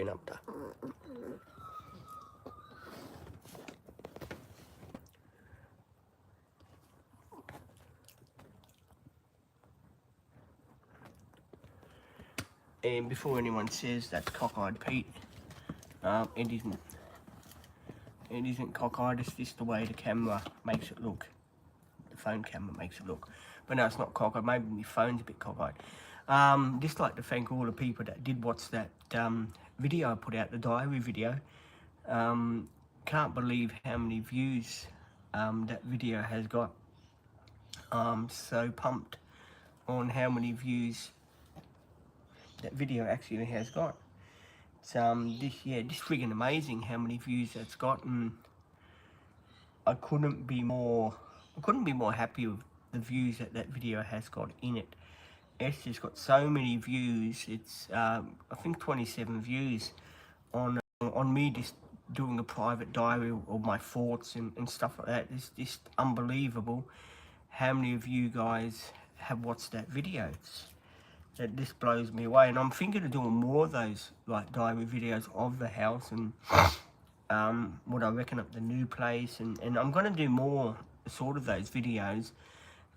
clean up the. And before anyone says that's cockeyed Pete, it isn't. It isn't cockeyed, it's just the way the camera makes it look. The phone camera makes it look. But no, it's not cockeyed. Maybe my phone's a bit cockeyed. Just like to thank all the people that did watch that video I put out, the diary video. Can't believe how many views that video has got. So pumped on how many views that video actually has got. It's just friggin' amazing how many views that's got, and I couldn't be more happy with the views that that video has got in it. It's just got so many views. It's I think 27 views on me just doing a private diary of my thoughts and stuff like that. It's just unbelievable how many of you guys have watched that video. That just blows me away, and I'm thinking of doing more of those like diary videos of the house and what I reckon up the new place, and I'm going to do more sort of those videos.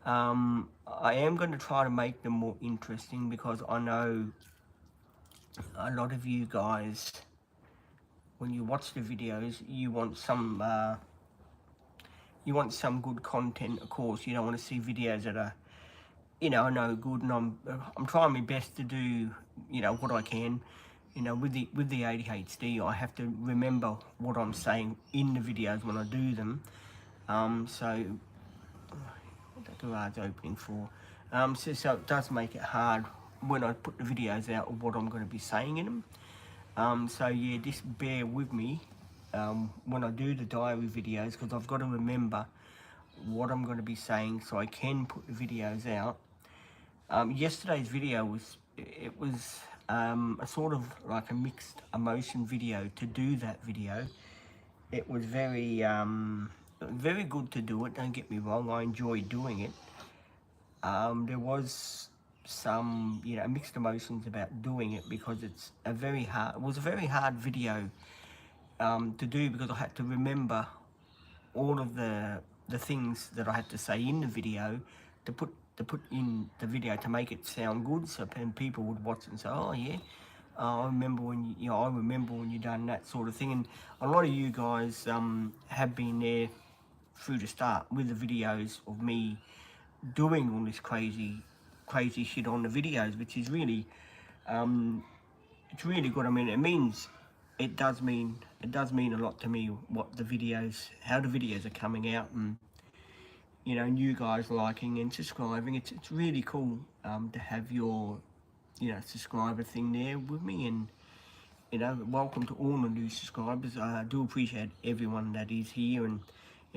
I am going to try to make them more interesting, because I know a lot of you guys, when you watch the videos, you want some good content. Of course, you don't want to see videos that are, no good, and I'm trying my best to do, what I can. With the ADHD, I have to remember what I'm saying in the videos when I do them. So what the garage opening for? So it does make it hard when I put the videos out of what I'm going to be saying in them. So yeah, just bear with me when I do the diary videos, because I've got to remember what I'm going to be saying so I can put the videos out. Yesterday's video was a sort of like a mixed emotion video to do that video. It was very good to do it, don't get me wrong, I enjoyed doing it. There was some, mixed emotions about doing it, because it was a very hard video to do, because I had to remember all of the things that I had to say in the video to put in the video to make it sound good, so people would watch it and say, oh yeah, I remember when you done that sort of thing. And a lot of you guys have been there through the start with the videos of me doing all this crazy shit on the videos, which is really it's really good. I mean, it does mean a lot to me how the videos are coming out, and and you guys liking and subscribing. It's really cool to have your subscriber thing there with me, and welcome to all the new subscribers. I do appreciate everyone that is here, and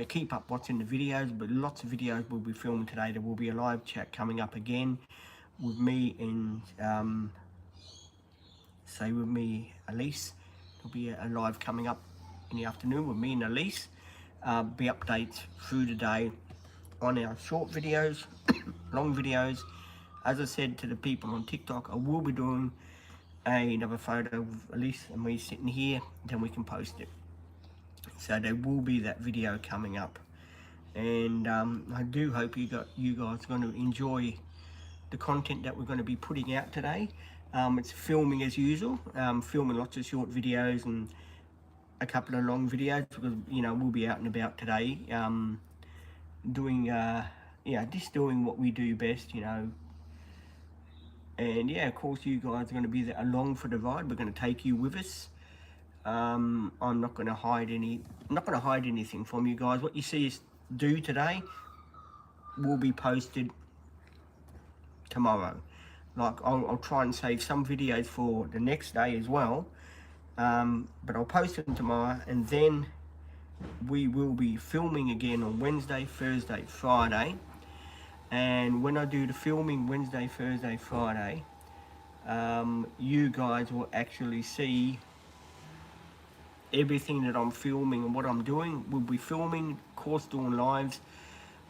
keep up watching the videos. But lots of videos we'll be filming today. There will be a live chat coming up again with me and with me, Elise. There'll be a live coming up in the afternoon with me and Elise. Be updates through the day on our short videos, long videos. As I said to the people on TikTok, I will be doing another photo of Elise and me sitting here, then we can post it. So there will be that video coming up, and I do hope you guys are going to enjoy the content that we're going to be putting out today. It's filming as usual, filming lots of short videos and a couple of long videos, because we'll be out and about today, doing just doing what we do best, and yeah, of course you guys are going to be there along for the ride. We're going to take you with us. I'm not going to hide anything from you guys. What you see us do today will be posted tomorrow. Like I'll try and save some videos for the next day as well, but I'll post them tomorrow, and then we will be filming again on Wednesday, Thursday, Friday. And when I do the filming Wednesday, Thursday, Friday, you guys will actually see everything that I'm filming and what I'm doing. We'll be filming, of course, doing lives.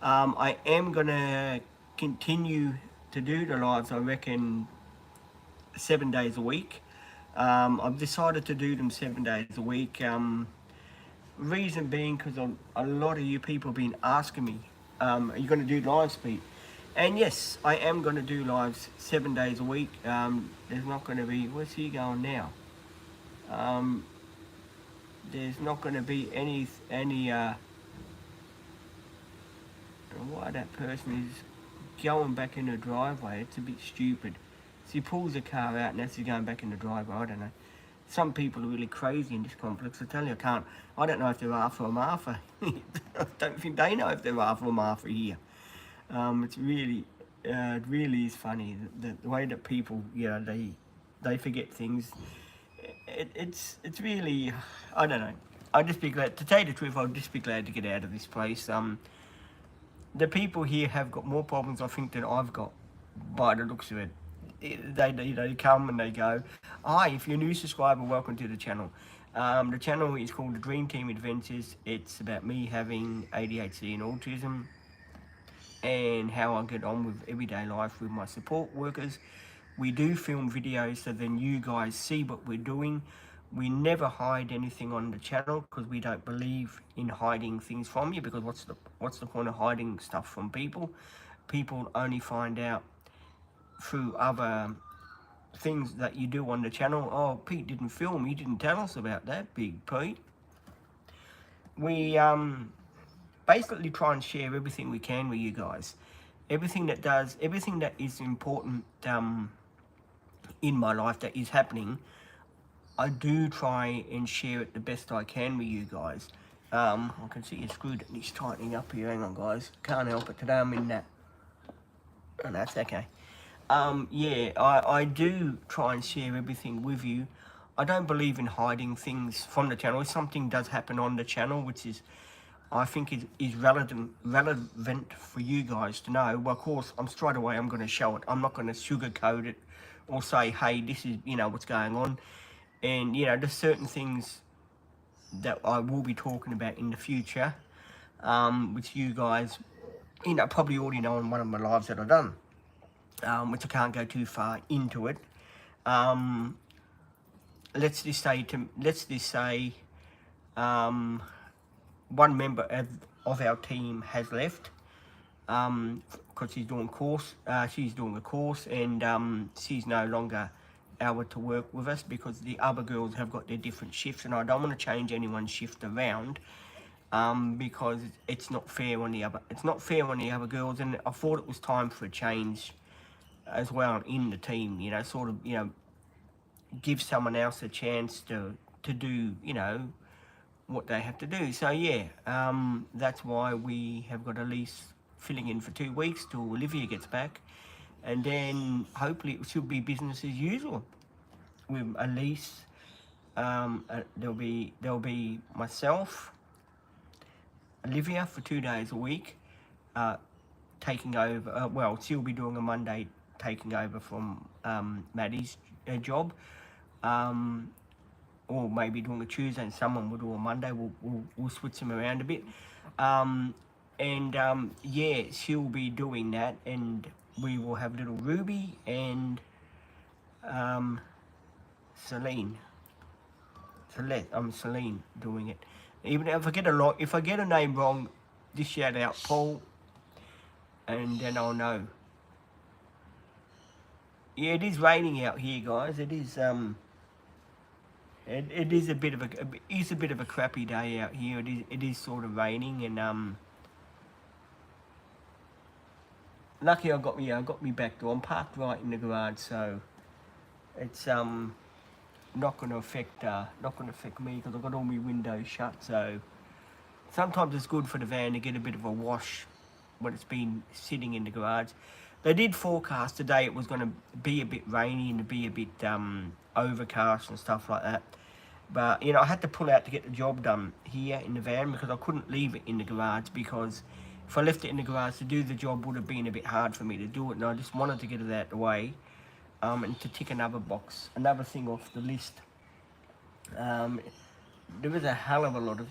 I am gonna continue to do the lives, I reckon, 7 days a week. I've decided to do them 7 days a week. Reason being because a lot of you people have been asking me, are you going to do live speed? And yes, I am going to do lives 7 days a week. There's not going to be, where's he going now? There's not going to be any, why that person is going back in the driveway. It's a bit stupid. So he pulls the car out and as he's going back in the driveway, I don't know. Some people are really crazy in this complex. I tell you, I don't know if they're Arthur or Martha. I don't think they know if they're Arthur or Martha here. It's really, it really is funny the way that people, you know, they forget things. It's really, I don't know. I'd just be glad, to tell you the truth, I'd just be glad to get out of this place. The people here have got more problems, I think, than I've got, by the looks of it. They come and they go. Hi, if you're a new subscriber, welcome to the channel. The channel is called The Dream Team Adventures. It's about me having ADHD and autism and how I get on with everyday life with my support workers. We do film videos so then you guys see what we're doing. We never hide anything on the channel because we don't believe in hiding things from you, because what's the point of hiding stuff from people? People only find out through other things that you do on the channel. Oh, Pete didn't film, he didn't tell us about that, Big Pete. We basically try and share everything we can with you guys. Everything that is important in my life that is happening, I do try and share it the best I can with you guys. I can see your screw is tightening up here. Hang on, guys. Can't help it. Today I'm in that. And that's okay. Yeah, I do try and share everything with you. I don't believe in hiding things from the channel. If something does happen on the channel, which is, I think is relevant for you guys to know, well, of course, I'm going to show it. I'm not going to sugarcoat it or say, hey, this is, you know, what's going on. And, you know, there's certain things that I will be talking about in the future, which you guys, you know, probably already know in one of my lives that I've done, which I can't go too far into it. Let's just say, one member of our team has left, because she's doing a course, and she's no longer able to work with us because the other girls have got their different shifts, and I don't want to change anyone's shift around, because it's not fair on the other girls, and I thought it was time for a change as well in the team, you know, sort of, you know, give someone else a chance to do, you know, what they have to do. So yeah, that's why we have got Elise filling in for 2 weeks till Olivia gets back, and then hopefully it should be business as usual with Elise. There'll be myself, Olivia for 2 days a week, taking over. Well, she'll be doing a Monday, taking over from Maddie's job, or maybe doing a Tuesday, and someone will do a Monday. We'll switch them around a bit, yeah, she'll be doing that, and we will have little Ruby and Celine doing it. Even if I get a name wrong, just shout out Paul, and then I'll know. Yeah, it is raining out here, guys. It is it is a bit of a crappy day out here. It is sort of raining, and lucky I got me back door. I'm parked right in the garage, so it's not going to affect me because I've got all my windows shut. So sometimes it's good for the van to get a bit of a wash when it's been sitting in the garage. They did forecast today it was going to be a bit rainy and to be a bit overcast and stuff like that. But, you know, I had to pull out to get the job done here in the van because I couldn't leave it in the garage, because if I left it in the garage to do the job would have been a bit hard for me to do it, and I just wanted to get it out of the way, and to tick another thing off the list. There is a hell of a lot of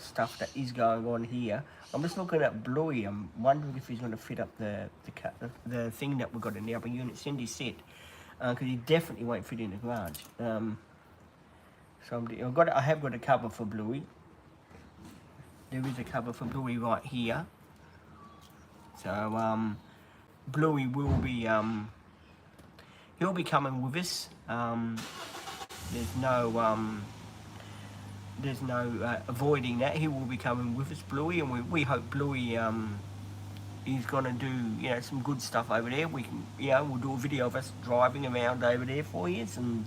stuff that is going on here. I'm just looking at Bluey. I'm wondering if he's going to fit up the thing that we've got in the upper unit. Cindy said, because he definitely won't fit in the garage. So I have got a cover for Bluey. There is a cover for Bluey right here. So Bluey will be he'll be coming with us. There's no avoiding that. He will be coming with us, Bluey, and we hope Bluey is gonna do some good stuff over there. We can we'll do a video of us driving around over there for you, and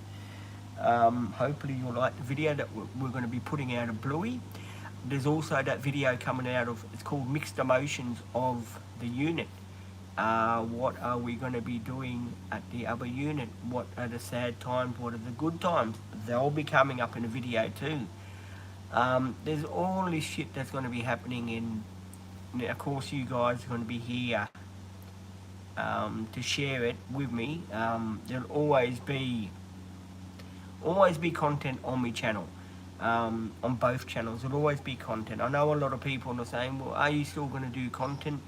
hopefully you'll like the video that we're going to be putting out of Bluey. There's also that video coming out of, it's called Mixed Emotions of the Unit. What are we going to be doing at the other unit? What are the sad times? What are the good times? They'll be coming up in a video too. There's all this shit that's going to be happening, and of course you guys are going to be here to share it with me. There'll always be content on my channel. On both channels, there'll always be content. I know a lot of people are saying, well, are you still going to do content?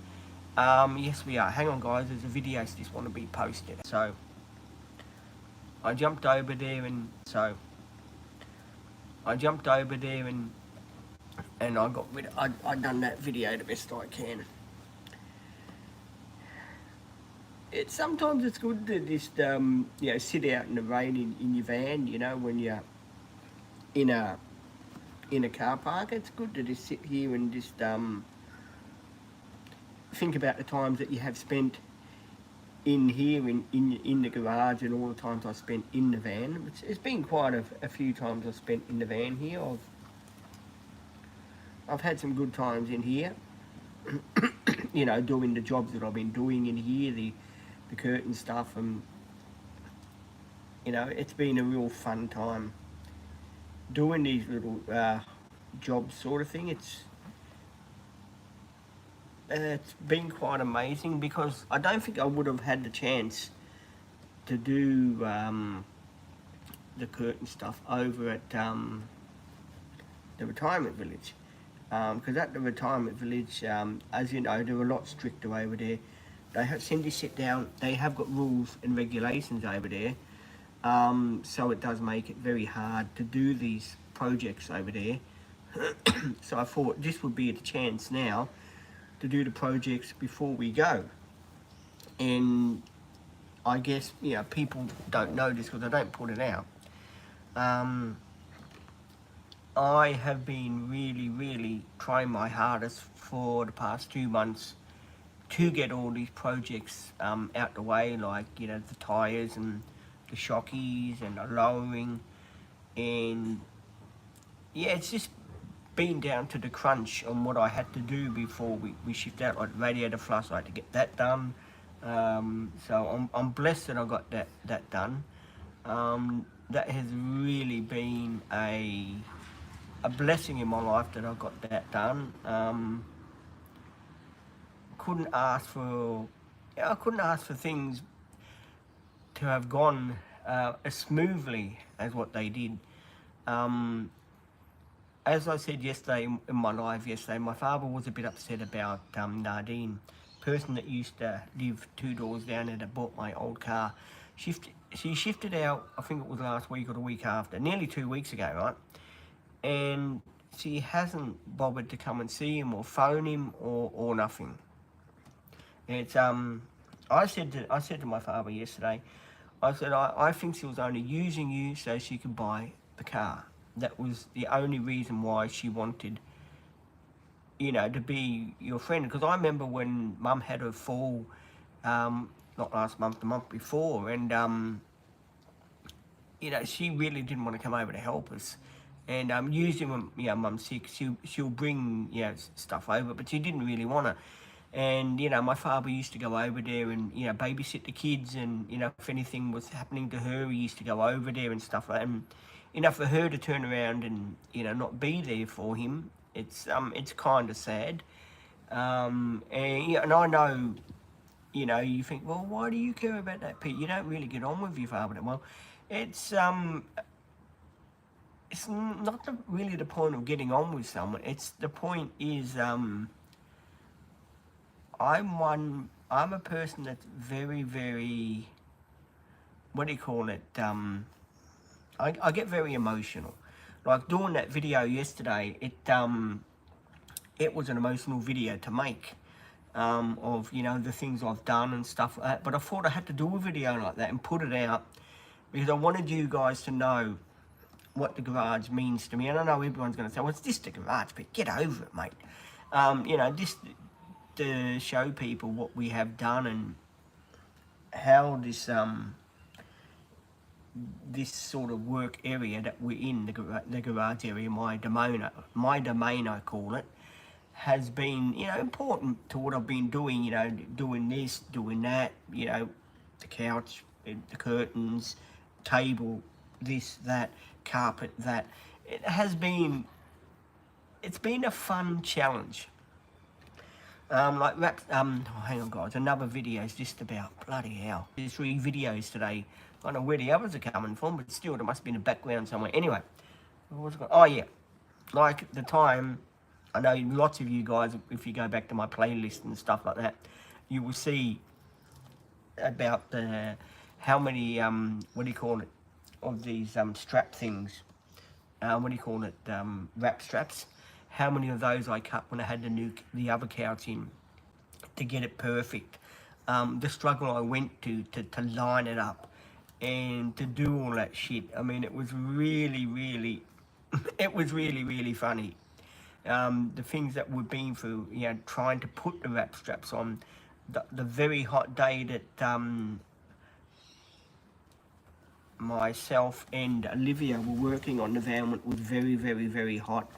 Yes, we are. Hang on, guys, there's a video just want to be posted. So I jumped over there, and I got rid of, I done that video the best I can. Sometimes it's good to just sit out in the rain in your van, when you're in a car park. It's good to just sit here and just think about the times that you have spent in here in the garage, and all the times I spent in the van. It's been quite a few times I've spent in the van here. I've had some good times in here. Doing the jobs that I've been doing in here, the curtain stuff, and it's been a real fun time doing these little jobs sort of thing. It's been quite amazing, because I don't think I would have had the chance to do the curtain stuff over at the retirement village, because at the retirement village, as you know, they're a lot stricter over there. They have Cindy sit down. They have got rules and regulations over there, so it does make it very hard to do these projects over there. So I thought this would be a chance now to do the projects before we go. And I guess people don't know this because I don't put it out. I have been really trying my hardest for the past 2 months to get all these projects out the way, like the tyres and the shockies and the lowering, and it's just been down to the crunch on what I had to do before we shift out, like radiator flush. I had to get that done, so I'm blessed that I got that done. That has really been a blessing in my life that I got that done. Couldn't ask for things to have gone as smoothly as what they did. As I said yesterday in my live yesterday, my father was a bit upset about Nardine, person that used to live 2 doors down there that bought my old car. She shifted out, I think it was last week or the week after, nearly 2 weeks ago, right? And she hasn't bothered to come and see him or phone him or nothing. It's I said to my father yesterday, I said, I think she was only using you so she could buy the car. That was the only reason why she wanted, to be your friend. Because I remember when Mum had her fall, not last month, the month before, and she really didn't want to come over to help us. And usually when Mum's sick, she'll bring stuff over, but she didn't really want to. And my father used to go over there and babysit the kids, and if anything was happening to her, he used to go over there and stuff like that. And for her to turn around and not be there for him, it's kind of sad. And I know you think, well, why do you care about that, Pete? You don't really get on with your father. Well, it's not really the point of getting on with someone. It's the point is I'm a person that's very what do you call it, I get very emotional. Like doing that video yesterday, it was an emotional video to make, of, you know, the things I've done and stuff like that. But I thought I had to do a video like that and put it out because I wanted you guys to know what the garage means to me. And I know everyone's going to say, well, it's just the garage, but get over it, mate. You know, just to show people what we have done and how this sort of work area that we're in, the garage area, my domain I call it, has been, you know, important to what I've been doing, you know, doing this, doing that, you know, the couch, the curtains, table, this, that, carpet, that. It's been a fun challenge. Like wraps, hang on guys, another video is just about, bloody hell. There's 3 videos today. I don't know where the others are coming from, but still there must be in the background somewhere. Anyway, oh yeah, like the time, I know lots of you guys, if you go back to my playlist and stuff like that, you will see about how many, what do you call it, of these strap things, what do you call it, wrap straps, how many of those I cut when I had the other couch in to get it perfect. The struggle I went to line it up and to do all that shit. I mean, it was really, it was really funny. The things that we've been through, you know, trying to put the wrap straps on, the very hot day that myself and Olivia were working on the van. It was very hot,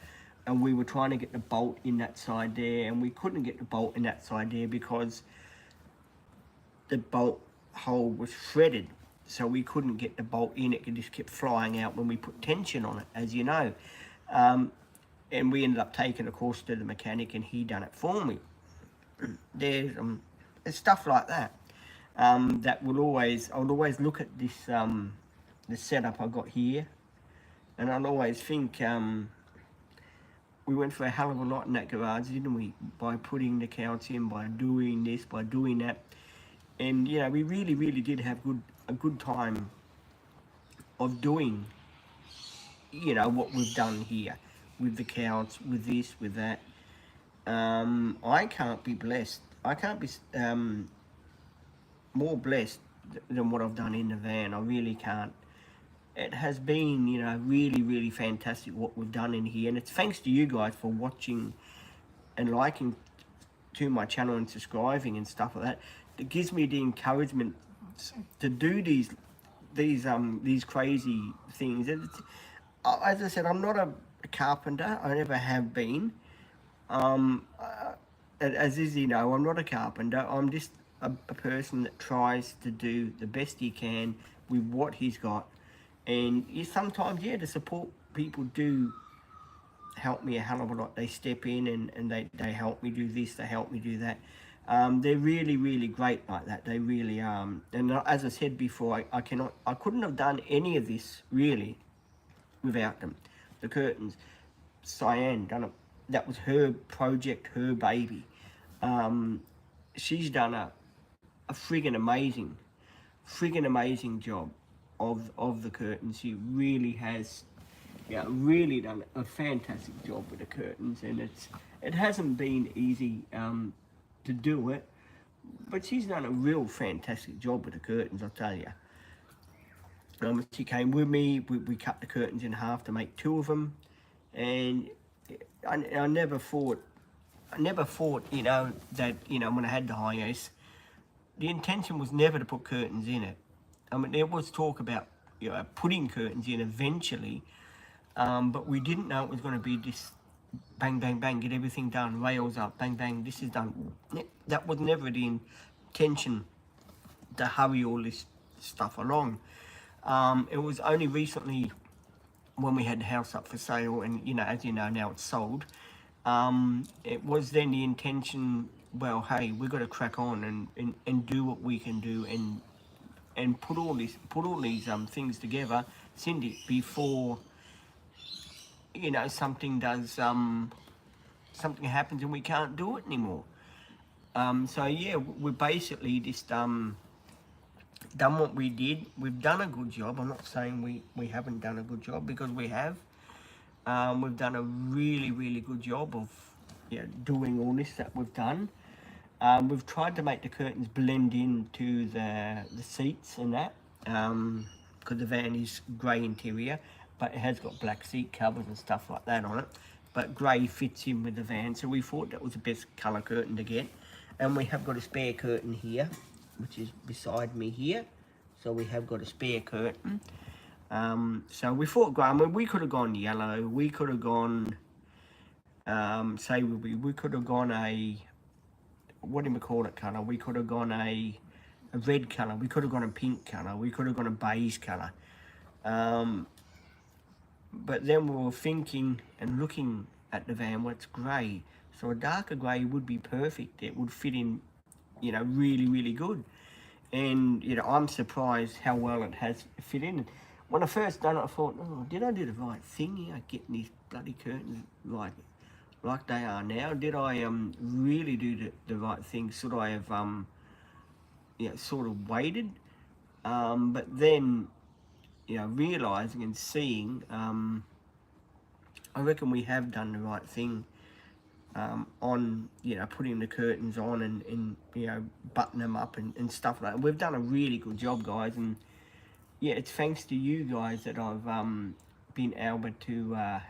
and we were trying to get the bolt in that side there, and we couldn't get the bolt in that side there because the bolt hole was threaded, so we couldn't get the bolt in. It just kept flying out when we put tension on it, as you know. And we ended up taking a course to the mechanic, and he done it for me. There's stuff like that that will always, I would always look at this the setup I got here, and I'd always think we went for a hell of a lot in that garage, didn't we? By putting the couch in, by doing this, by doing that, and you know, we really did have a good time of doing, you know, what we've done here with the couch, with this, with that. I can't be blessed. I can't be more blessed than what I've done in the van. I really can't. It has been, you know, really fantastic what we've done in here, and it's thanks to you guys for watching and liking to my channel and subscribing and stuff like that. It gives me the encouragement to do these crazy things. And as I said, I'm not a carpenter. I never have been. As Izzy know, I'm not a carpenter. I'm just a person that tries to do the best he can with what he's got. And sometimes, yeah, the support people do help me a hell of a lot. They step in and they help me do this, they help me do that. They're really great like that. They really are. And as I said before, I couldn't have done any of this really without them. The curtains, Cyan done it. That was her project, her baby. She's done a friggin' amazing job of the curtains. She really has, yeah, really done a fantastic job with the curtains, and it hasn't been easy to do it, but she's done a real fantastic job with the curtains, I'll tell you. She came with me. We cut the curtains in half to make 2 of them, and I never thought, you know, that, you know, when I had the house, the intention was never to put curtains in it. I mean, there was talk about, you know, putting curtains in eventually, but we didn't know it was going to be this bang, get everything done, rails up, bang, this is done. That was never the intention, to hurry all this stuff along. It was only recently when we had the house up for sale, and, you know, as you know, now it's sold. It was then the intention, well, hey, we've got to crack on and do what we can do and put all these things together, Cindy, before, you know, something happens and we can't do it anymore. So yeah, we're basically just done what we did. We've done a good job. I'm not saying we haven't done a good job, because we have. We've done a really, really good job of doing all this that we've done. We've tried to make the curtains blend into the seats and that, because the van is grey interior, but it has got black seat covers and stuff like that on it. But grey fits in with the van, so we thought that was the best colour curtain to get. And we have got a spare curtain here, which is beside me here. So we have got a spare curtain. So we thought, Graham, we could have gone yellow. We could have gone, we could have gone a, what do we call it colour? We could have gone a red colour. We could have gone a pink colour. We could have gone a beige colour. But then we were thinking and looking at the van, well, it's grey. So a darker grey would be perfect. It would fit in, really, really good. And, I'm surprised how well it has fit in. When I first done it, I thought, oh, did I do the right thing here, getting these bloody curtains like they are now? Did I really do the right thing? Should I have, sort of waited? But then, realising and seeing, I reckon we have done the right thing on, putting the curtains on and button them up and stuff like that. We've done a really good job, guys, and yeah, it's thanks to you guys that I've been able to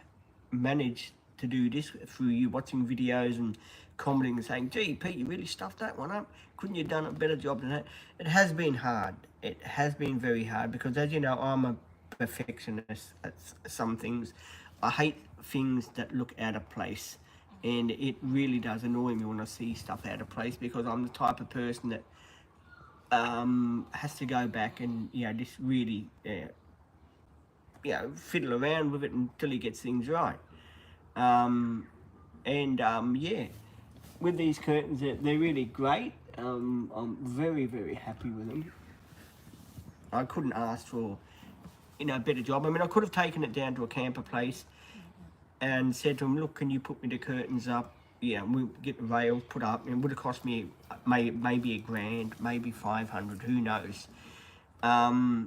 manage to do this, through you watching videos and commenting and saying, gee, Pete, you really stuffed that one up. Couldn't you have done a better job than that? It has been hard. It has been very hard, because as you know, I'm a perfectionist at some things. I hate things that look out of place, and it really does annoy me when I see stuff out of place, because I'm the type of person that has to go back and just really fiddle around with it until he gets things right. Yeah, with these curtains, they're really great. I'm very, very happy with them. I couldn't ask for a better job. I mean, I could have taken it down to a camper place and said to him, look, can you put me the curtains up? Yeah, we'll get the rails put up. It would have cost me maybe $1,000, maybe 500, who knows. But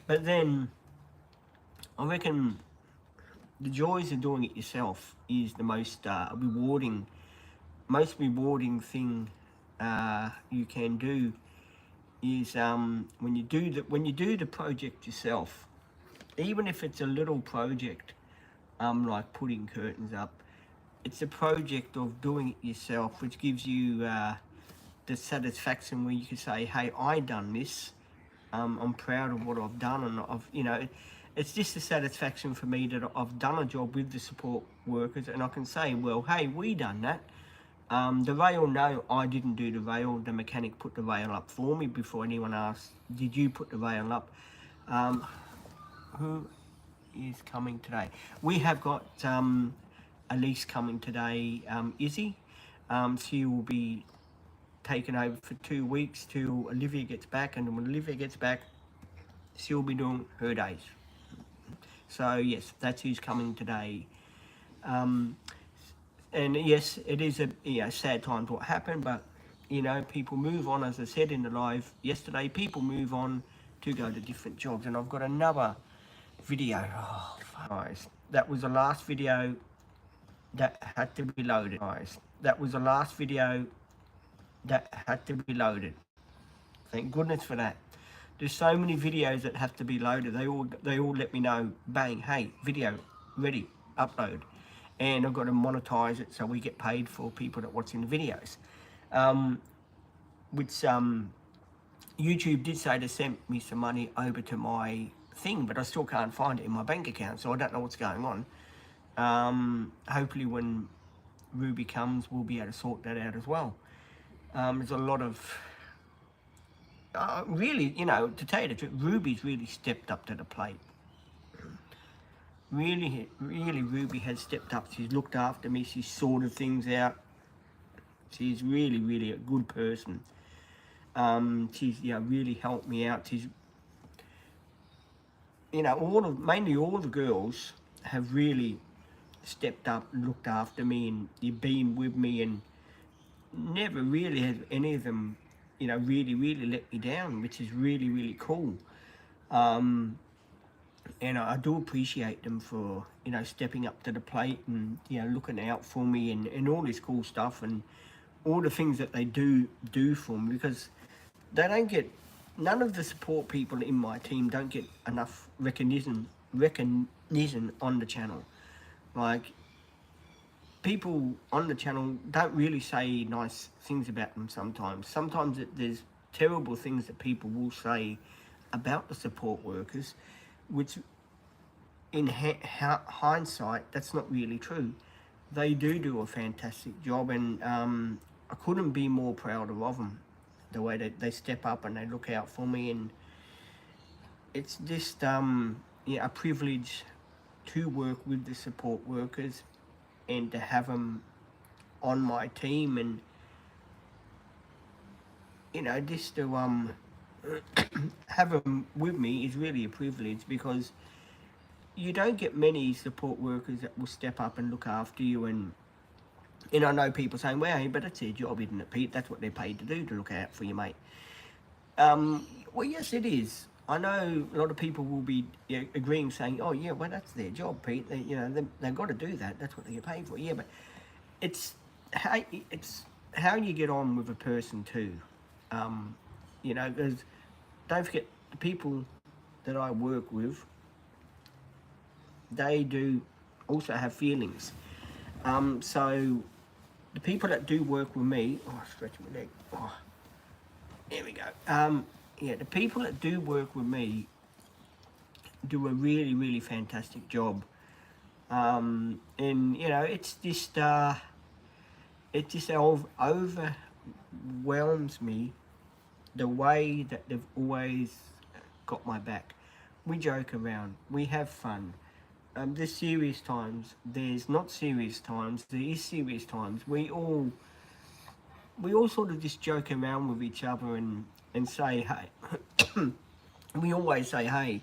then I reckon the joys of doing it yourself is the most rewarding thing you can do. Is when you do the project yourself, even if it's a little project, like putting curtains up. It's a project of doing it yourself, which gives you the satisfaction where you can say, hey, I done this. I'm proud of what I've done, and it's just a satisfaction for me that I've done a job with the support workers, and I can say, well, hey, we done that. The rail, no, I didn't do the rail. The mechanic put the rail up for me before anyone asked, did you put the rail up? Who is coming today? We have got Elise coming today, Izzy. She will be taken over for 2 weeks till Olivia gets back, and when Olivia gets back, she'll be doing her days. So yes, that's who's coming today. And yes, it is a sad time to what happened, but people move on. As I said in the live yesterday, people move on to go to different jobs. And I've got another video. Oh, guys, that was the last video that had to be loaded, guys. That was the last video that had to be loaded. Thank goodness for that. There's so many videos that have to be loaded. They all let me know, bang, hey, video ready, upload. And I've got to monetize it so we get paid for people that watching the videos. Which YouTube did say to send me some money over to my thing, but I still can't find it in my bank account, so I don't know what's going on. Hopefully when Ruby comes, we'll be able to sort that out as well. There's a lot of really, to tell you the truth, Ruby's really stepped up to the plate. Really, Ruby has stepped up. She's looked after me. She's sorted things out. She's really a good person. She's really helped me out. She's mainly all the girls have really stepped up and looked after me, and you've been with me, and never really has any of them really let me down, which is really cool. Um, and I do appreciate them for stepping up to the plate and looking out for me and all this cool stuff and all the things that they do for me, because they don't get none of the support people in my team don't get enough recognition on the channel. Like, people on the channel don't really say nice things about them sometimes. Sometimes there's terrible things that people will say about the support workers, which in hindsight, that's not really true. They do a fantastic job, and I couldn't be more prouder of them, the way that they step up and they look out for me. And it's just a privilege to work with the support workers and to have them on my team, and just to have them with me is really a privilege, because you don't get many support workers that will step up and look after you. And I know people saying, well, hey, but that's their job, isn't it, Pete? That's what they're paid to do, to look out for you, mate. Well, yes, it is. I know a lot of people will be agreeing, saying, oh yeah, well, that's their job, Pete. They've got to do that. That's what they get paid for. Yeah, but it's how you get on with a person too. Because don't forget, the people that I work with, they do also have feelings. So the people that do work with me, stretch my leg. There we go. The people that do work with me do a really fantastic job. And it's just it just overwhelms me the way that they've always got my back. We joke around, we have fun. There's serious times, there's not serious times, there is serious times. We all sort of just joke around with each other and say, hey, we always say, hey,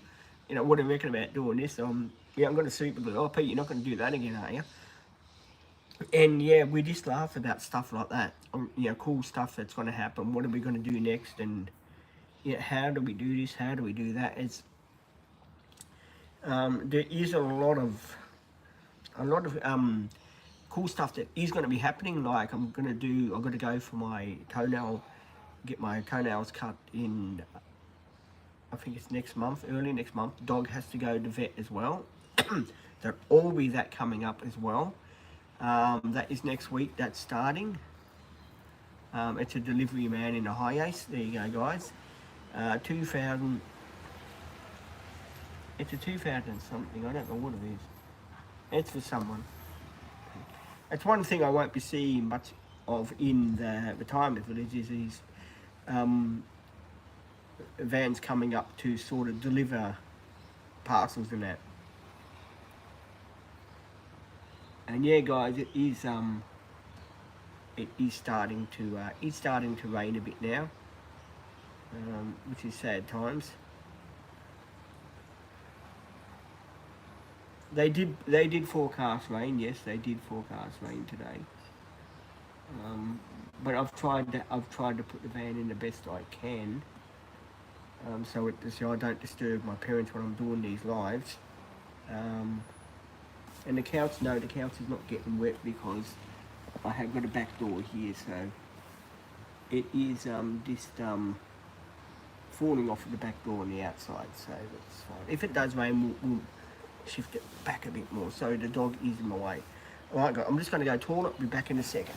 what do you reckon about doing this? I'm going to super glue. Oh, Pete, you're not going to do that again, are you? And we just laugh about stuff like that. Cool stuff that's going to happen. What are we going to do next? And how do we do this? How do we do that? It's there is a lot of cool stuff that is going to be happening. Like, I'm going to go for my toenail, get my toenails cut in, I think it's next month, early next month. Dog has to go to the vet as well. There'll all be that coming up as well. That is next week, that's starting. It's a delivery man in a high ace. There you go, guys. 2000, it's a 2000 something, I don't know what it is. It's for someone. It's one thing I won't be seeing much of in the retirement village, is these vans coming up to sort of deliver parcels and that. And guys, it is starting to rain a bit now, which is sad times. They did forecast rain. Yes, they did forecast rain today. But I've tried to put the van in the best I can, so I don't disturb my parents when I'm doing these lives. And the couch is not getting wet because I have got a back door here, so it is just falling off of the back door on the outside, so that's fine. If it does rain, we'll shift it back a bit more, so the dog is in my way. Alright guys, I'm just going to go toilet, be back in a second.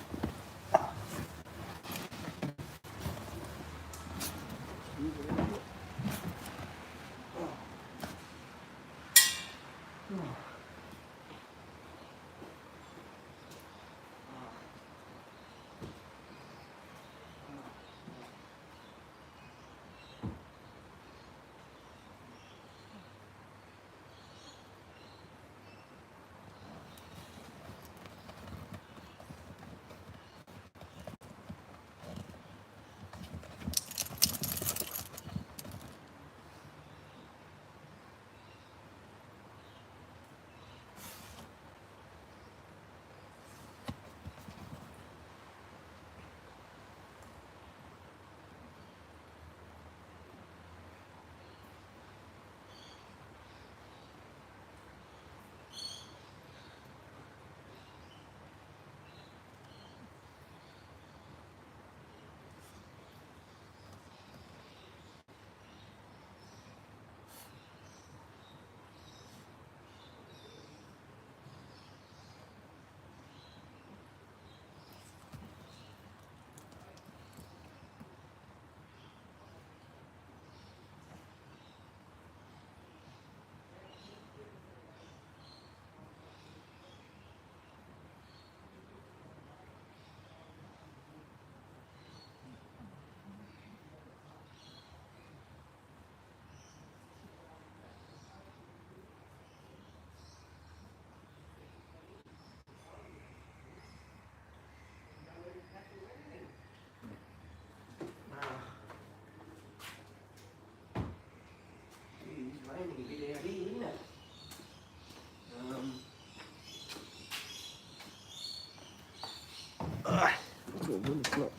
when it's not.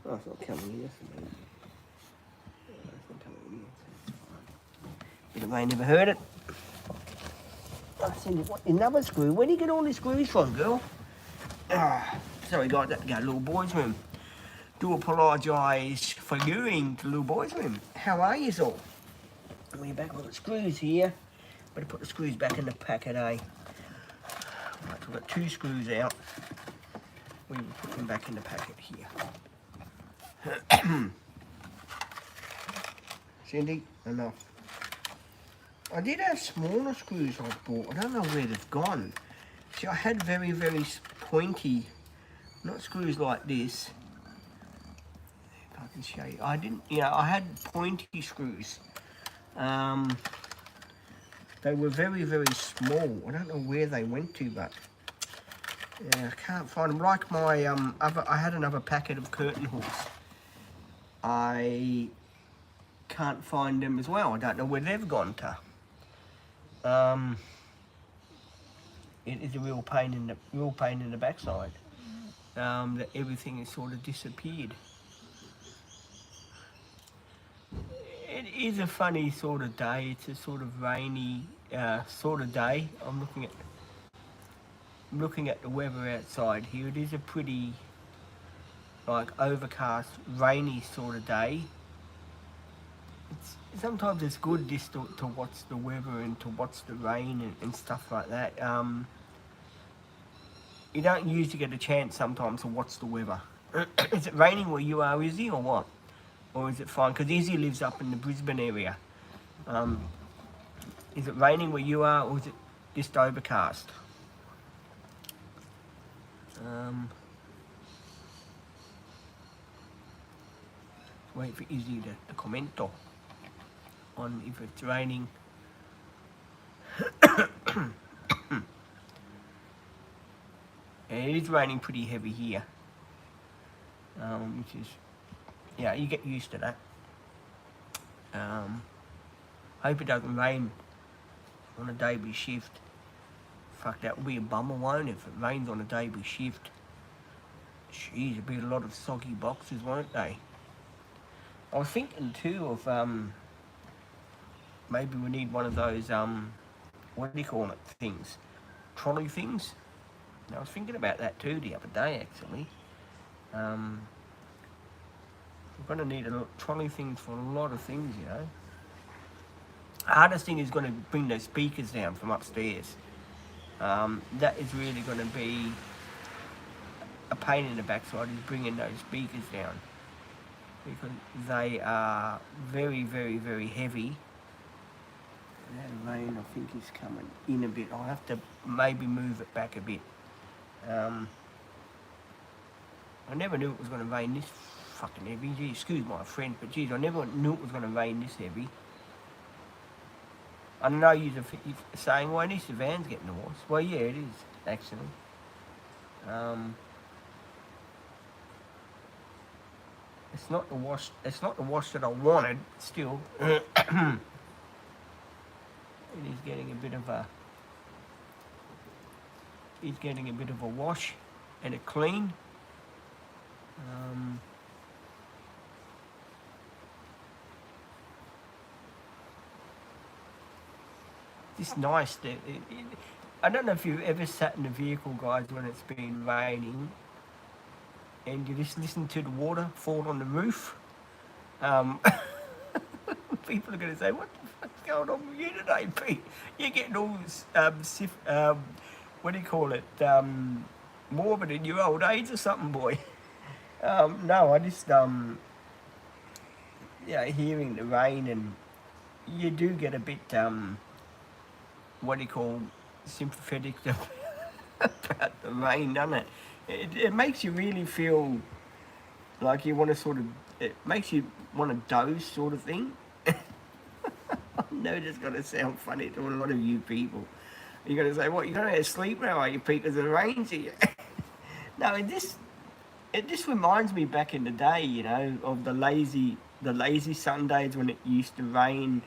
Oh, it's not coming here. It's not coming here. Bit of rain, never heard it. I send you another screw. Where do you get all these screws from, girl? Sorry, guys, that go to little boy's room. Do apologise for going to little boy's room. How are you all? We're back with the screws here. Better put the screws back in the packet, eh? Right, so we've got 2 screws out. We will put them back in the packet here. Cindy, enough. I did have smaller screws I bought. I don't know where they've gone. See, I had very, very pointy, not screws like this. If I can show you. I didn't, I had pointy screws. They were very, very small. I don't know where they went to, but yeah, I can't find them. Like my I had another packet of curtain hooks. I can't find them as well. I don't know where they've gone to. It is a real pain in the backside. That everything has sort of disappeared. It is a funny sort of day. It's a sort of rainy sort of day. I'm looking at the weather outside here. It is a pretty overcast, rainy sort of day. Sometimes it's good just to watch the weather and to watch the rain and stuff like that. You don't usually get a chance sometimes to watch the weather. Is it raining where you are, Izzy, or what? Or is it fine? Because Izzy lives up in the Brisbane area. Is it raining where you are, or is it just overcast? Wait for Izzy to comment on if it's raining. It is raining pretty heavy here, which is, yeah, you get used to that. Hope it doesn't rain on a day we shift. Fuck, that would be a bummer, won't it, if it rains on a day we shift. Jeez, there'd be a lot of soggy boxes, won't they? I was thinking too of maybe we need one of those what do you call it, things, trolley things. I was thinking about that too the other day, actually. We're going to need trolley things for a lot of things, The hardest thing is going to bring those speakers down from upstairs. That is really going to be a pain in the backside, is bringing those speakers down, because they are very, very, very heavy. That rain, I think, is coming in a bit. I'll have to maybe move it back a bit. I never knew it was going to rain this fucking heavy. Gee, excuse my French, but geez, I never knew it was going to rain this heavy. I know you're saying, well, at least the van's getting the wash. Well, yeah, it is, actually. It's not the wash that I wanted, still. It is getting a bit of a wash and a clean. It's nice that I don't know if you've ever sat in a vehicle, guys, when it's been raining and you just listen to the water fall on the roof. People are going to say, what the fuck's going on with you today, Pete? You're getting all what do you call it, morbid in your old age or something, boy. No, I just, hearing the rain, and you do get a bit, what do you call, sympathetic about the rain, doesn't it? It makes you really feel like you want to it makes you want to doze, sort of thing. I know it's going to sound funny to a lot of you people. You're going to say, what, you're going to sleep now, are you, Pete, because it rains here? No, it just reminds me back in the day, of the lazy Sundays when it used to rain,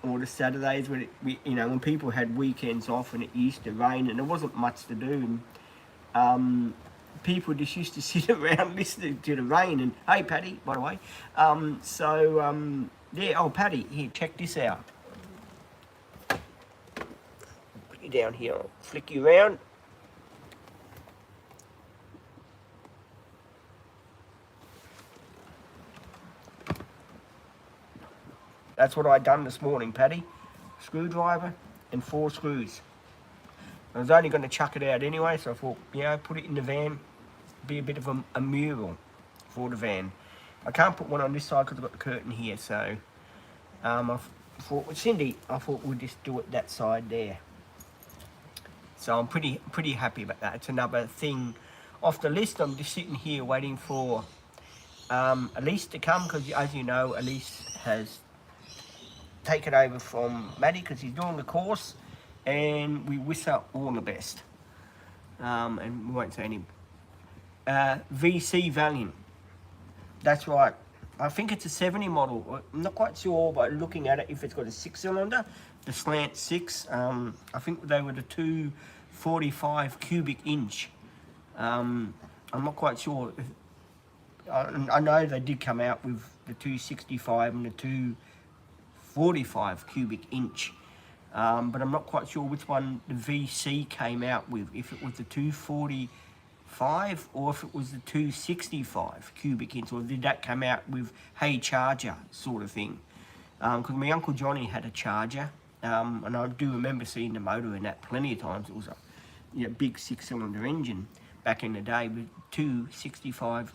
or the Saturdays when when people had weekends off and it used to rain and there wasn't much to do. people just used to sit around listening to the rain. And hey, Paddy, by the way. Yeah, oh, Paddy, here, check this out. Put you down here, I'll flick you around. That's what I done this morning, Paddy. Screwdriver and 4 screws. I was only going to chuck it out anyway, so I thought, put it in the van, be a bit of a mural for the van. I can't put one on this side because I've got the curtain here, so I thought with Cindy, I thought we'd just do it that side there. So I'm pretty happy about that. It's another thing off the list. I'm just sitting here waiting for Elise to come, because as you know, Elise has taken over from Maddie because he's doing the course, and we wish her all the best. And we won't say any. VC Valiant. That's right. I think it's a 70 model. I'm not quite sure, but looking at it, if it's got a 6-cylinder, the slant 6. I think they were the 245 cubic inch. I'm not quite sure. I know they did come out with the 265 and the 245 cubic inch. But I'm not quite sure which one the VC came out with, if it was the 245 or if it was the 265 cubic inch, or did that come out with hey charger sort of thing. Because my Uncle Johnny had a charger, and I do remember seeing the motor in that plenty of times. It was a big 6-cylinder engine back in the day with 265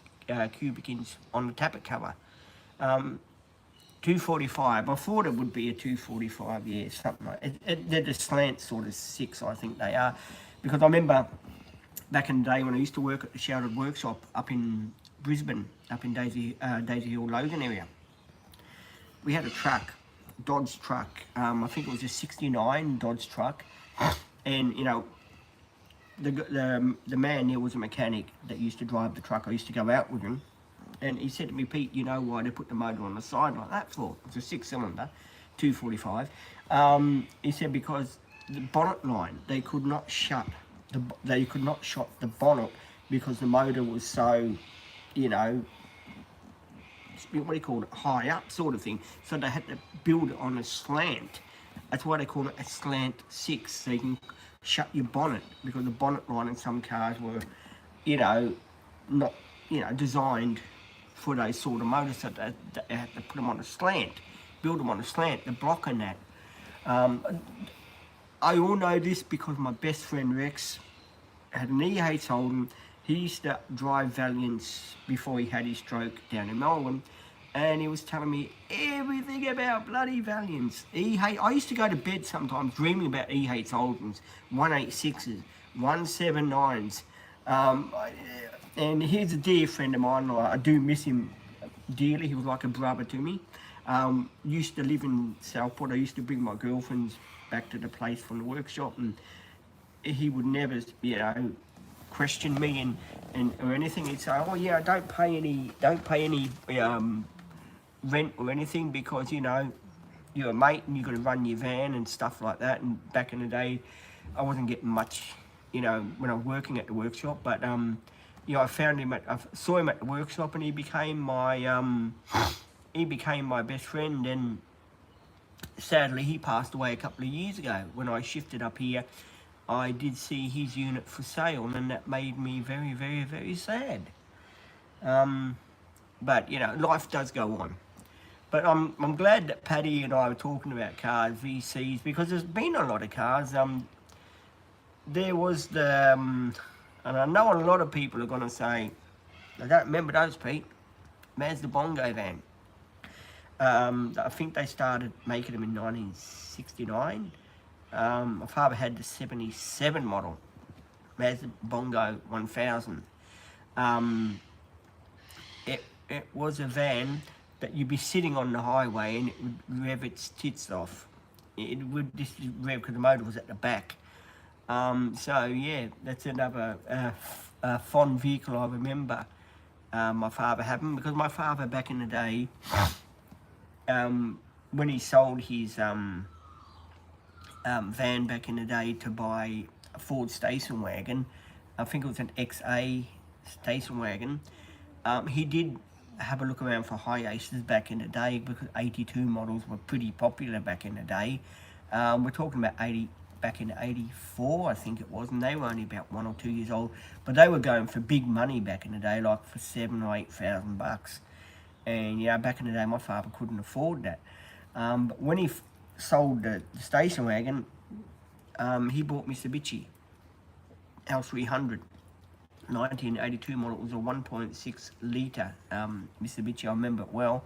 cubic inch on the tappet cover. 245. I thought it would be a 245, yeah, something like it. They're the slant sort of 6, I think they are, because I remember back in the day when I used to work at the Shouted Workshop up in Brisbane, up in Daisy Hill, Logan area. We had a truck, Dodge truck. I think it was a '69 Dodge truck, and the man there was a mechanic that used to drive the truck. I used to go out with him. And he said to me, Pete, you know why they put the motor on the side like that for? It's a 6-cylinder, 245. He said because the bonnet line, they could not shut the bonnet because the motor was so, what do you call it, high up sort of thing. So they had to build it on a slant. That's why they call it a slant 6, so you can shut your bonnet, because the bonnet line in some cars were, not, designed for those sort of motors, so they had to put them on a slant, build them on a slant, the block and that. I all know this because my best friend Rex had an E8 Holden. He used to drive Valiants before he had his stroke down in Melbourne, and he was telling me everything about bloody Valiants. I used to go to bed sometimes dreaming about E8 Holdens, 186s, 179s. And here's a dear friend of mine. I do miss him dearly. He was like a brother to me. Used to live in Southport. I used to bring my girlfriends back to the place from the workshop, and he would never, question me or anything. He'd say, "Oh yeah, don't pay any rent or anything because you're a mate and you've got to run your van and stuff like that." And back in the day, I wasn't getting much, when I was working at the workshop, but I found him I saw him at the workshop, and he became my best friend. And sadly, he passed away a couple of years ago. When I shifted up here, I did see his unit for sale, and that made me very, very, very sad. But life does go on. But I'm glad that Paddy and I were talking about cars, VCs, because there's been a lot of cars. There was and I know a lot of people are going to say, I don't remember those, Pete. Mazda Bongo van. I think they started making them in 1969. My father had the 77 model, Mazda Bongo 1000. It was a van that you'd be sitting on the highway and it would rev its tits off. It would just rev because the motor was at the back. So yeah, that's another fond vehicle I remember my father having, because my father back in the day, when he sold his van back in the day to buy a Ford station wagon, I think it was an XA station wagon. He did have a look around for high aces back in the day, because 82 models were pretty popular back in the day. We're talking about back in 84, I think it was, and they were only about 1 or 2 years old, but they were going for big money back in the day, like for $7,000 or $8,000. And yeah, back in the day, my father couldn't afford that. But when he sold the station wagon, he bought Mitsubishi L300. 1982 model. It was a 1.6 litre Mitsubishi. I remember it well,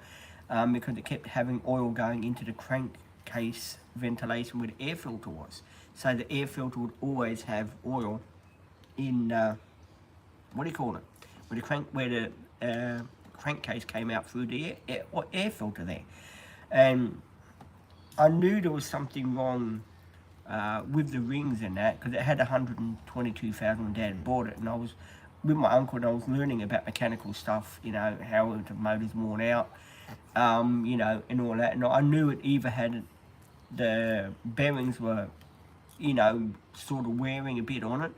because it kept having oil going into the crankcase ventilation where the air filter was. So the air filter would always have oil in, what do you call it? Where the crankcase came out through the air filter there. And I knew there was something wrong with the rings and that, because it had 122,000 when Dad bought it, and I was with my uncle and I was learning about mechanical stuff, you know, how the motor's worn out, you know, and all that. And I knew it either had, the bearings were, you know, sort of wearing a bit on it,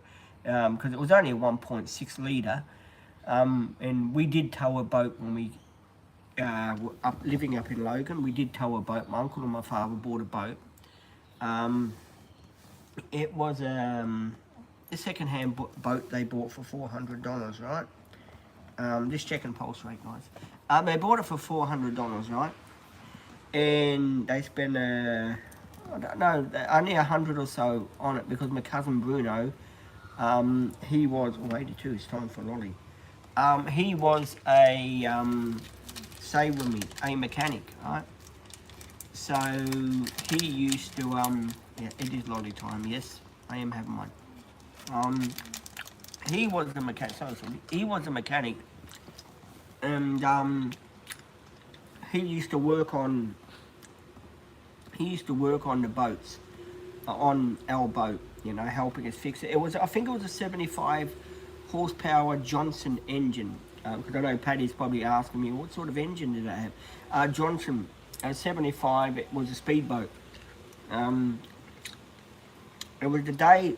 because it was only a 1.6 litre, and we did tow a boat when we were living up in Logan. We did tow a boat. My uncle and my father bought a boat. It was a second-hand boat they bought for $400, right? Just checking pulse rate, guys. They bought it for $400, right? And they spent, I don't know, only 100 or so on it, because my cousin Bruno, he was, 82, it's time for lolly. He was say with me, a mechanic, right? So he used to, yeah, it is lolly time, yes, I am having one. He was a mechanic, he was a mechanic, and he used to work on the boats, on our boat, you know, helping us fix it. It was, I think it was a 75 horsepower Johnson engine, because I know Paddy's probably asking me, what sort of engine did I have? Johnson, 75, it was a speedboat. It was the day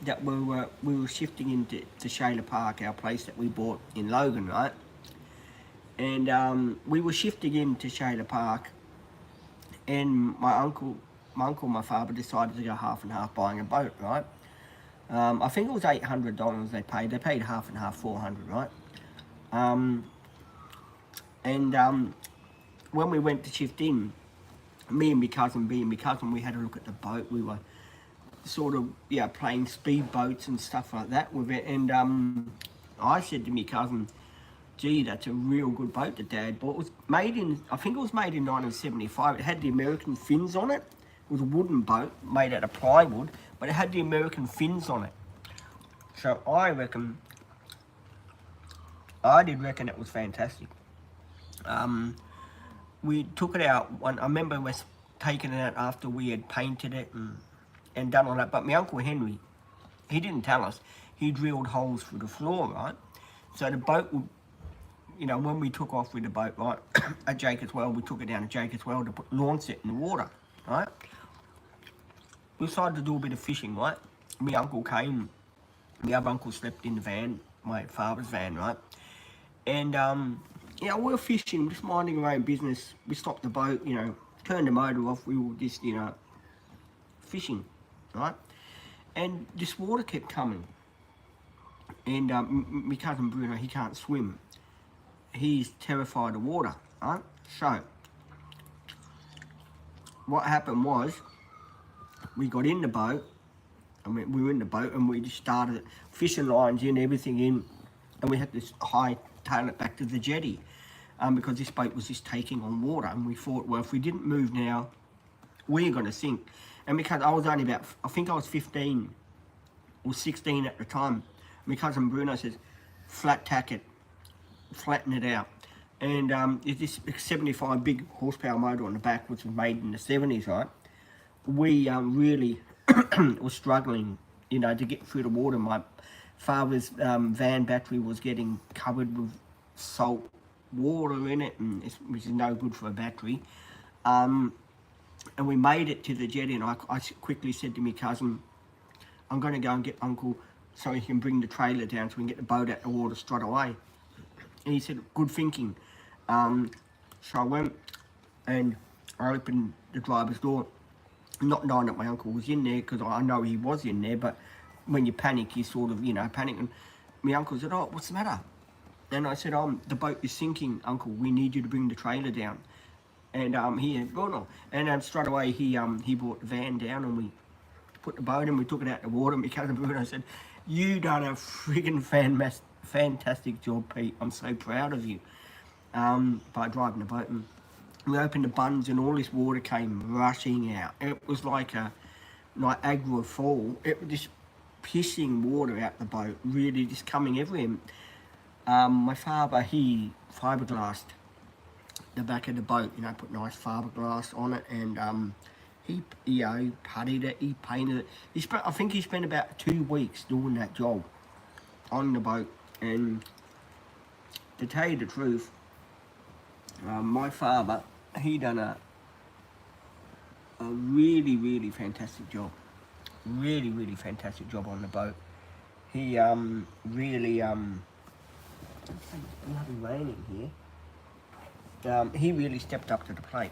that we were shifting into Shayla Park, our place that we bought in Logan, right? And we were shifting into Shayla Park, and my uncle and my father decided to go half and half buying a boat, right? I think it was $800 they paid. They paid half and half, 400, right? When we went to shift in, me and my cousin, we had a look at the boat. We were sort of, yeah, playing speed boats and stuff like that with it. And I said to my cousin, gee, that's a real good boat that Dad bought. It was made in, I think it was made in 1975. It had the American fins on it. It was a wooden boat made out of plywood, but it had the American fins on it. So I did reckon it was fantastic. We took it out, I remember us taking it out after we had painted it and done all that, but my Uncle Henry, he didn't tell us, he drilled holes through the floor, right? So the boat would, you know, when we took off with the boat, right, at Jacob's Well, we took it down to Jacob's Well to launch it in the water, right? We decided to do a bit of fishing, right? My uncle came, my other uncle slept in the van, my father's van, right? And, yeah, we were fishing, just minding our own business. We stopped the boat, you know, turned the motor off, we were just, you know, fishing, right? And this water kept coming. And my cousin Bruno, he can't swim. He's terrified of water, right? So, what happened was, we got in the boat, and we were in the boat, and we just started fishing lines in, everything in, and we had to hightail it back to the jetty, because this boat was just taking on water, and we thought, well, if we didn't move now, we're going to sink. And because I was only about, I think I was 15 or 16 at the time, my cousin Bruno says, flat tack it, flatten it out. And it's this 75 big horsepower motor on the back, which was made in the 70s, right? We really were struggling, you know, to get through the water. My father's van battery was getting covered with salt water in it, and which is no good for a battery. And we made it to the jetty, and I quickly said to my cousin, I'm going to go and get Uncle so he can bring the trailer down so we can get the boat out of the water straight away. And he said, good thinking. So I went and I opened the driver's door, not knowing that my uncle was in there, because I know he was in there, but when you panic, you sort of, you know, panic. And my uncle said, oh, what's the matter? And I said, the boat is sinking, Uncle. We need you to bring the trailer down. And he said, oh no. And straight away, he brought the van down and we put the boat in, we took it out of the water, and my cousin and I said, you done a friggin' fantastic job, Pete. I'm so proud of you. By driving the boat. And we opened the bunds and all this water came rushing out. It was like a Niagara Fall. It was just pissing water out the boat, really just coming everywhere. My father, he fiberglassed the back of the boat, you know, put nice fiberglass on it, and he puttied it, he painted it. I think he spent about 2 weeks doing that job on the boat. And to tell you the truth, my father, he done a really fantastic job. Really fantastic job on the boat. He really it's bloody raining here. He really stepped up to the plate,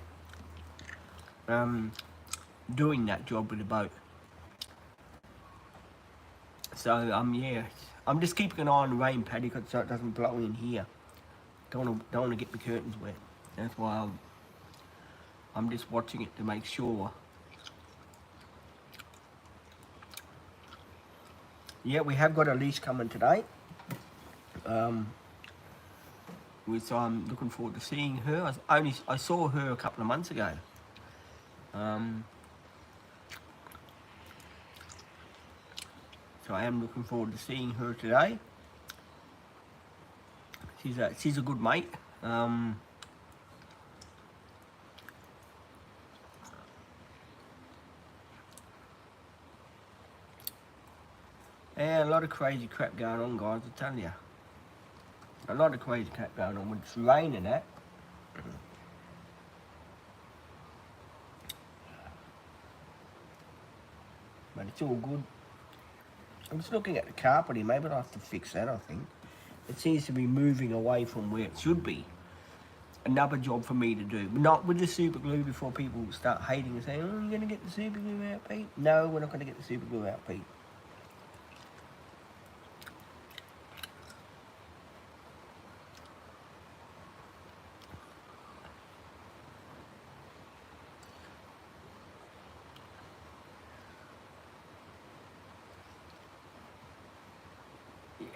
doing that job with the boat. So yeah, I'm just keeping an eye on the rain, Paddy, so it doesn't blow in here. Don't want to get the curtains wet. That's why I'm just watching it to make sure. Yeah, we have got a lease coming today. Which I'm looking forward to seeing her. I saw her a couple of months ago. So I am looking forward to seeing her today. She's a good mate. And a lot of crazy crap going on, guys, I tell you. A lot of crazy crap going on. It's raining that. But it's all good. I'm just looking at the carpeting. Maybe I'll have to fix that, I think. It seems to be moving away from where it should be. Another job for me to do. But not with the super glue before people start hating and saying, oh, you're going to get the super glue out, Pete? No, we're not going to get the super glue out, Pete.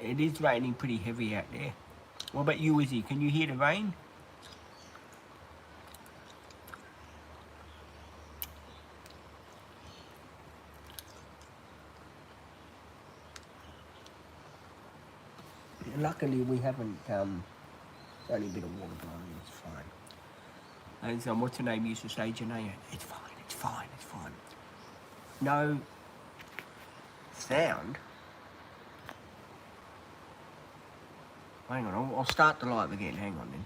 It is raining pretty heavy out there. What about you, Izzy? Can you hear the rain? Luckily, we haven't, only a bit of water blowing, it's fine. And what's her name used to say, Janaea? It's fine, it's fine, it's fine. No sound. Hang on, I'll start the live again, hang on then.